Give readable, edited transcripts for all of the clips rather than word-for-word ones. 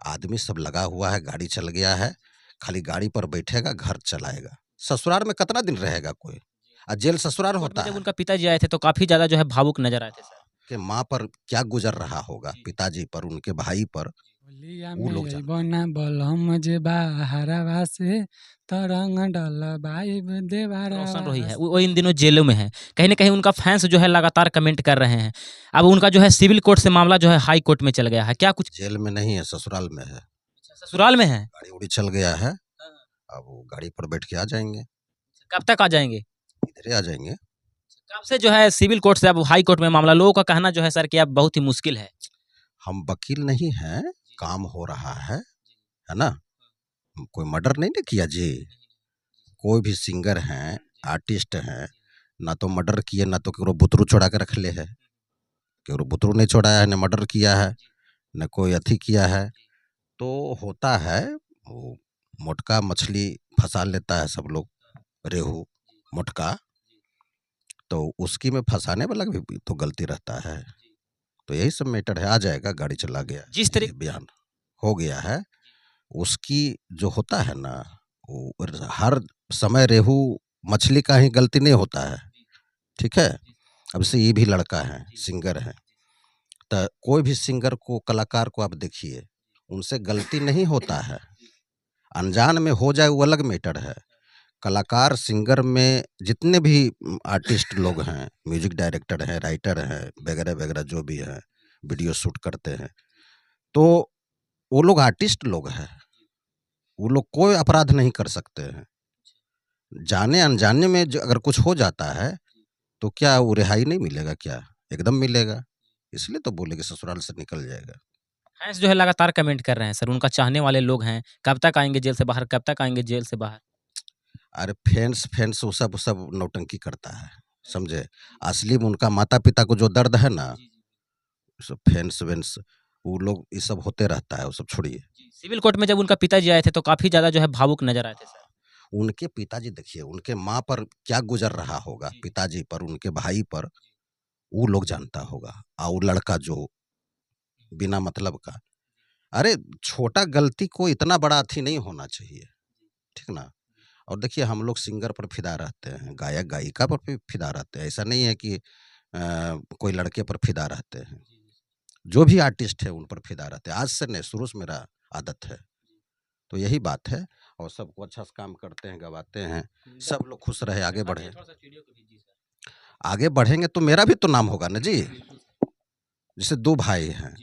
आदमी सब लगा हुआ है, गाड़ी चल गया है, खाली गाड़ी पर बैठेगा, घर चलाएगा। ससुराल में कितना दिन रहेगा कोई? जेल ससुराल कोर्ट में होता जब है। उनका पिताजी आए थे तो काफ़ी ज़्यादा जो है भावुक नज़र आए थे सर। कि माँ पर क्या गुजर रहा होगा, पिताजी पर, उनके भाई पर, होलिया वो में लोग जानते अइबना बलम जे बाहरवा से तरंग डलबाइब रोशन देवरवा रोही है, से। वो इन दिनों जेलों में है। कहीं न कहीं उनका फैंस जो है लगातार कमेंट कर रहे हैं। अब उनका जो है सिविल कोर्ट से मामला जो है हाई कोर्ट में चल गया है। क्या कुछ जेल में नहीं है, ससुराल में है। ससुराल में है? गाड़ी उड़ी चल गया है, अब वो गाड़ी पर बैठ के आ जाएंगे, कब तक आ जाएँगे? इधर ही आ जाएंगे। कब से जो है सिविल कोर्ट से अब हाई कोर्ट में मामला, लोगों का कहना जो है सर कि अब बहुत ही मुश्किल है। हम वकील नहीं हैं, काम हो रहा है ना? कोई मर्डर नहीं ना किया जी। कोई भी सिंगर हैं, आर्टिस्ट हैं, ना तो मर्डर किए, ना तो केकरो बुतरू चोरा के रख ले है। केकरो बुतरू नहीं छोड़ाया है, न मर्डर किया है, न कोई अथी किया है। तो होता है, वो मोटका मछली फँसा लेता है सब लोग, रेहू, मोटका, तो उसकी में फँसाने वाला भी तो गलती रहता है। तो यही सब मैटर है, आ जाएगा, गाड़ी चला गया, जिस ये बयान हो गया है। उसकी जो होता है ना, वो हर समय रेहू मछली का ही गलती नहीं होता है, ठीक है? अब से ये भी लड़का है, सिंगर है, तो कोई भी सिंगर को, कलाकार को आप देखिए, उनसे गलती नहीं होता है। अनजान में हो जाए वो अलग मैटर है। कलाकार, सिंगर में जितने भी आर्टिस्ट लोग हैं, म्यूजिक डायरेक्टर हैं, राइटर हैं, वगैरह-वगैरह जो भी हैं, वीडियो शूट करते हैं, तो वो लोग आर्टिस्ट लोग हैं। वो लोग कोई अपराध नहीं कर सकते हैं। जाने-अनजाने में ज अगर कुछ हो जाता है, तो क्या वो रिहाई नहीं मिलेगा क्या? एकदम मिलेगा। इसलिए तो बोले कि ससुराल से निकल जाएगा। फैंस जो है लगातार कमेंट कर रहे हैं सर, उनका चाहने वाले लोग हैं, कब तक आएँगे जेल से बाहर, कब तक आएँगे जेल से बाहर? अरे फैन्स वो सब नौटंकी करता है, समझे? असली में उनका माता-पिता को जो दर्द है ना, सब फैन्स-वैन्स, वो लोग ये सब होते रहता है, वो सब छोड़िए। सिविल कोर्ट में जब उनका पिताजी आए थे तो काफ़ी ज़्यादा जो है भावुक नज़र आए थे सर। उनके पिताजी देखिए, उनके माँ पर क्या गुज़र रहा होगा, पिताजी पर, उनके भाई पर, वो लोग जानता होगा। वो लड़का जो बिना मतलब का, अरे छोटा गलती को इतना बड़ा अथी नहीं होना चाहिए, ठीक ना? और देखिए हम लोग सिंगर पर फ़िदा रहते हैं, गायक-गायिका पर भी फ़िदा रहते हैं। ऐसा नहीं है कि कोई लड़के पर फ़िदा रहते हैं। जो भी आर्टिस्ट है उन पर फ़िदा रहते हैं। आज से नहीं, शुरू से मेरा आदत है। तो यही बात है, और सबको अच्छा से काम करते हैं, गवाते हैं, सब लोग खुश रहे, आगे बढ़े। आगे बढ़ेंगे तो मेरा भी तो नाम होगा ना जी। जैसे 2 भाई हैं,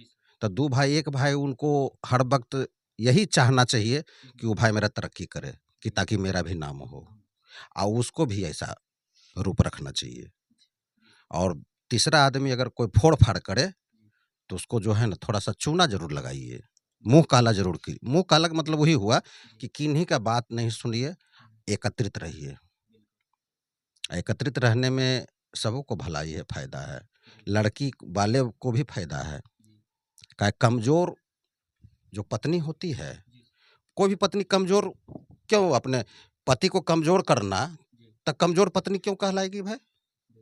तो 2 भाई, एक भाई उनको हर वक़्त यही चाहना चाहिए कि वो भाई मेरा तरक्की करे, कि ताकि मेरा भी नाम हो, और उसको भी ऐसा रूप रखना चाहिए। और तीसरा आदमी अगर कोई फोड़-फाड़ करे, तो उसको जो है ना थोड़ा-सा चूना ज़रूर लगाइए, मुँह काला ज़रूर की मुँह काला का मतलब वही हुआ कि किन्हीं का बात नहीं सुनिए, एकत्रित रहिए। एकत्रित रहने में सबों को भलाई है, फ़ायदा है। लड़की वाले को भी फ़ायदा है। क्या कमज़ोर जो पत्नी होती है, कोई भी पत्नी कमज़ोर क्यों, अपने पति को कमज़ोर करना, तो कमज़ोर पत्नी क्यों कहलाएगी भाई?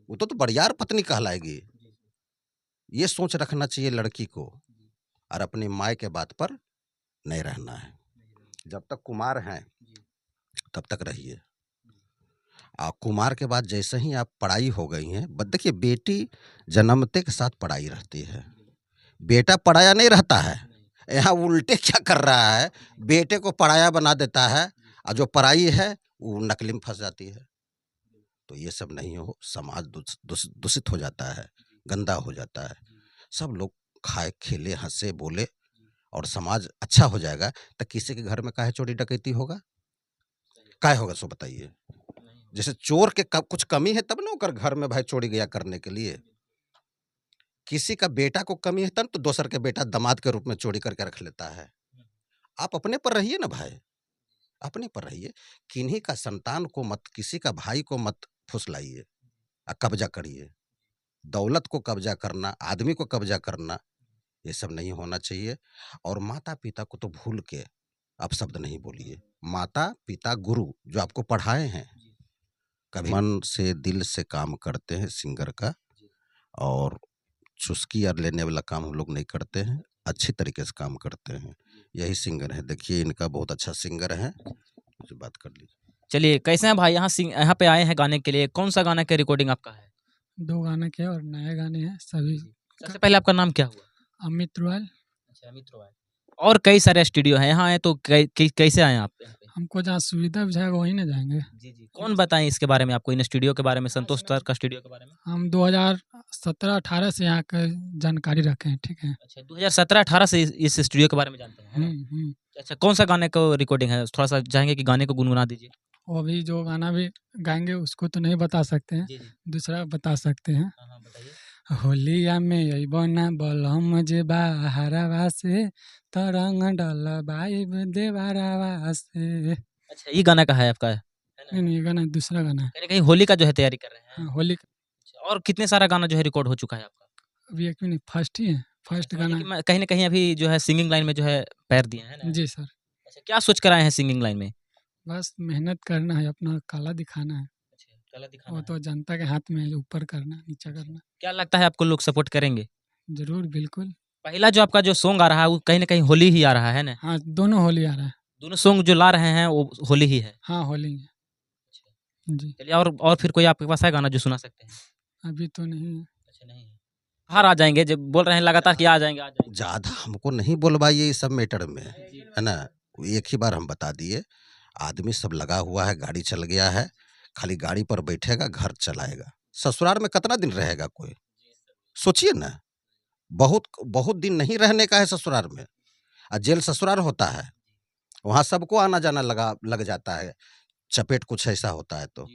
वो तो बड़ियार पत्नी कहलाएगी। ये सोच रखना चाहिए लड़की को, और अपनी माँ के बात पर नहीं रहना है। जब तक कुमार हैं, तब तक रहिए। कुमार के बाद जैसे ही आप पढ़ाई हो गई हैं, देखिए बेटी जन्मते के साथ पढ़ाई रहती है, बेटा पढ़ाया नहीं रहता है। यहाँ उल्टे क्या कर रहा है, बेटे को पढ़ाया बना देता है, और जो पढ़ाई है वो नकली में फंस जाती है। तो ये सब नहीं हो, समाज दूषित हो जाता है, गंदा हो जाता है। सब लोग खाए, खेले, हंसे, बोले, और समाज अच्छा हो जाएगा। तो किसी के घर में काहे चोरी डकैती होगा, काहे होगा, सो बताइए? जैसे चोर के कुछ कमी है तब ना ओकर घर में भाई चोरी गया करने के लिए। किसी का बेटा को कमी है तब तो दोसर के बेटा दामाद के रूप में चोरी करके रख लेता है। आप अपने पर रहिए ना भाई, अपने पर रहिए। किन्हीं का संतान को मत, किसी का भाई को मत फुसलाइए, कब्जा करिए। दौलत को कब्जा करना, आदमी को कब्जा करना, ये सब नहीं होना चाहिए। और माता पिता को तो भूल के आप शब्द नहीं बोलिए। माता पिता गुरु जो आपको पढ़ाए हैं, कभी मन से, दिल से काम करते हैं सिंगर का, और चुस्की और लेने वाला काम हम लोग नहीं करते हैं, अच्छी तरीके से काम करते हैं। यही सिंगर है, देखिए इनका बहुत अच्छा सिंगर है, मुझे बात कर लीजिए। चलिए कैसे हैं भाई, यहाँ पे आए हैं गाने के लिए, कौन सा गाना की रिकॉर्डिंग आपका है? 2 गाने के और नए गाने हैं सभी। सबसे पहले आपका नाम क्या हुआ? अमित रॉयल। अच्छा, अमित रॉय। और कई सारे स्टूडियो हैं, यहाँ आए तो कैसे आए आप यहाँ पे? हमको जहाँ सुविधा बुझाएगा वहीं ना जाएंगे। जी जी। कौन बताएं इसके बारे में आपको, इन स्टूडियो के बारे में, संतोष सर का स्टूडियो के बारे में? हम 2017-18 से यहाँ का जानकारी रखे हैं, ठीक है। अच्छा, 2017-18 से इस स्टूडियो के बारे में जानते हैं, है ना? अच्छा, कौन सा गाने को रिकॉर्डिंग है, थोड़ा सा चाहेंगे कि गाने को गुनगुना दीजिए। वो अभी जो गाना भी गाएंगे उसको तो नहीं बता सकते हैं, जी जी। दूसरा बता सकते हैं। हाँ हाँ, बताइए। होलिया में अइबना बलम जे बाहरवा से तरंग डलबाइब देवरवा से। अच्छा, ये गाना का है आपका, है नहीं ना? नहीं, ये गाना दूसरा गाना है। कहीं ना कहीं होली का जो है तैयारी कर रहे हैं। हाँ, होली का अच्छा, और कितने सारा गाना जो है रिकॉर्ड हो चुका है आपका? अभी एक भी नहीं, फर्स्ट ही है, फर्स्ट अच्छा, यानी गाना कि मैं कहीं ना कहीं अभी जो है सिंगिंग लाइन में जो है पैर दिए हैं, है है। ना? जी सर, अच्छा, क्या सोच कर आए हैं सिंगिंग लाइन में? बस मेहनत करना है, अपना कला दिखाना है। अच्छा, कला दिखाना वो है। तो जनता के हाथ में है, ऊपर करना नीचा अच्छा, करना। क्या लगता है आपको लोग सपोर्ट करेंगे? जरूर, बिल्कुल। पहला जो आपका जो सॉन्ग आ रहा है वो कहीं ना कहीं होली ही आ रहा है ना? हाँ, दोनों होली आ रहा है। दोनों सॉन्ग जो ला रहे हैं वो होली ही है। हाँ, होली है। अच्छा, जी, चलिए, और फिर कोई आपके पास है गाना जो सुना सकते हैं? अभी तो नहीं है। अच्छा, नहीं है। बाहर आ जाएंगे, जब बोल रहे हैं लगातार कि आ जाएंगे आ जाएंगे। ज़्यादा हमको नहीं बोलवाइए इस सब मैटर में, है ना? एक ही बार हम बता दिए, आदमी सब लगा हुआ है, गाड़ी चल गया है, खाली गाड़ी पर बैठेगा, घर चलाएगा। ससुराल में कितना दिन रहेगा कोई? सोचिए ना, बहुत बहुत दिन नहीं रहने का है ससुराल में। जेल ससुराल होता है, वहाँ सबको आना-जाना लग जाता है, चपेट कुछ ऐसा होता है तो।